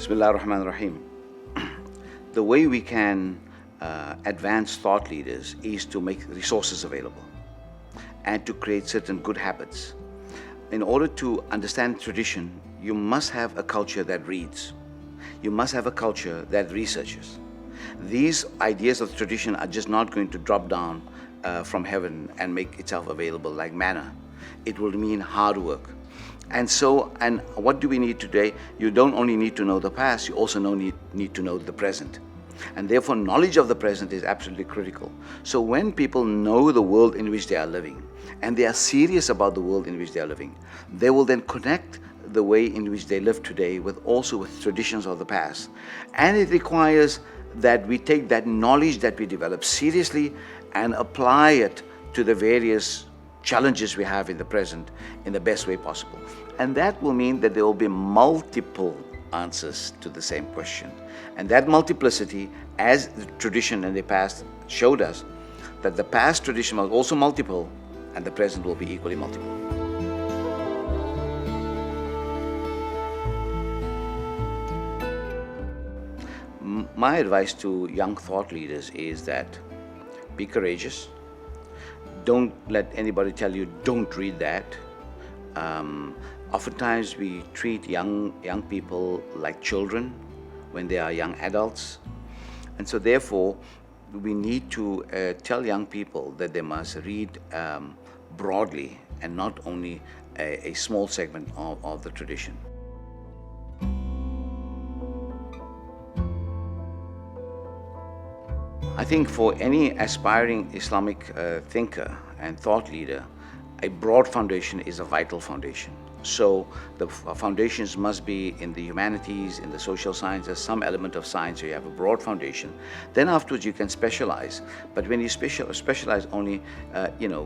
Bismillah ar-Rahman ar-Rahim. The way we can advance thought leaders is to make resources available and to create certain good habits. In order to understand tradition, you must have a culture that reads. You must have a culture that researches. These ideas of tradition are just not going to drop down from heaven and make itself available like manna. It will mean hard work. And what do we need today? You don't only need to know the past, you also need to know the present. And therefore, knowledge of the present is absolutely critical. So when people know the world in which they are living, and they are serious about the world in which they are living, they will then connect the way in which they live today with traditions of the past. And it requires that we take that knowledge that we develop seriously and apply it to the various challenges we have in the present in the best way possible. And that will mean that there will be multiple answers to the same question. And that multiplicity, as the tradition in the past showed us, that the past tradition was also multiple and the present will be equally multiple. My advice to young thought leaders is that be courageous. Don't let anybody tell you, don't read that. Oftentimes we treat young people like children when they are young adults. And so therefore, we need to tell young people that they must read broadly and not only a small segment of the tradition. I think for any aspiring Islamic thinker and thought leader, a broad foundation is a vital foundation. So the foundations must be in the humanities, in the social sciences, some element of science, so you have a broad foundation. Then afterwards you can specialize. But when you specialize only,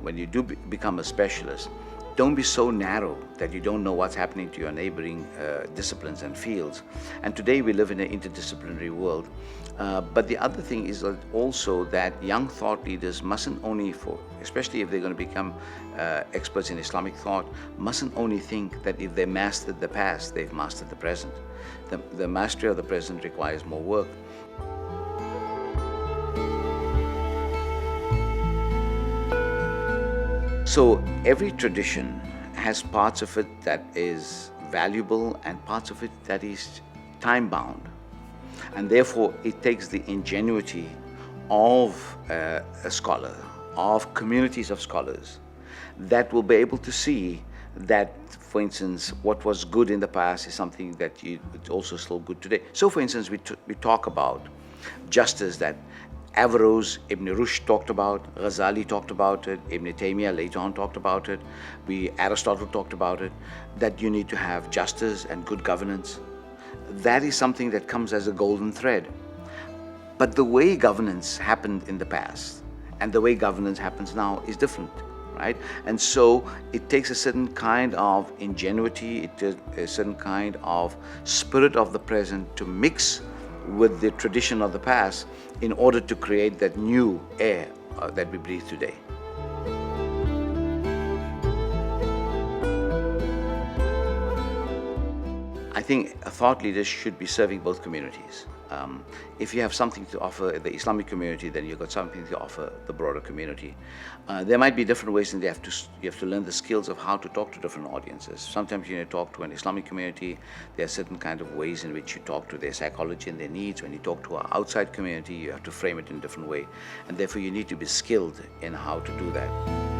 when you do become a specialist, don't be so narrow that you don't know what's happening to your neighboring disciplines and fields. And today we live in an interdisciplinary world. But the other thing is also that young thought leaders mustn't only, especially if they're going to become experts in Islamic thought, mustn't only think that if they mastered the past, they've mastered the present. The mastery of the present requires more work. So every tradition has parts of it that is valuable and parts of it that is time-bound. And therefore, it takes the ingenuity of a scholar, of communities of scholars, that will be able to see that, for instance, what was good in the past is something that it's also still good today. So, for instance, we talk about justice that Averroes, Ibn Rushd talked about, Ghazali talked about it, Ibn Taymiyyah later on talked about it, Aristotle talked about it, that you need to have justice and good governance. That is something that comes as a golden thread. But the way governance happened in the past and the way governance happens now is different, right? And so it takes a certain kind of ingenuity, it takes a certain kind of spirit of the present to mix with the tradition of the past in order to create that new air that we breathe today. I think a thought leader should be serving both communities. If you have something to offer the Islamic community, then you've got something to offer the broader community. There might be different ways, and you have to learn the skills of how to talk to different audiences. Sometimes you need to talk to an Islamic community. There are certain kind of ways in which you talk to their psychology and their needs. When you talk to our outside community, you have to frame it in a different way. And therefore, you need to be skilled in how to do that.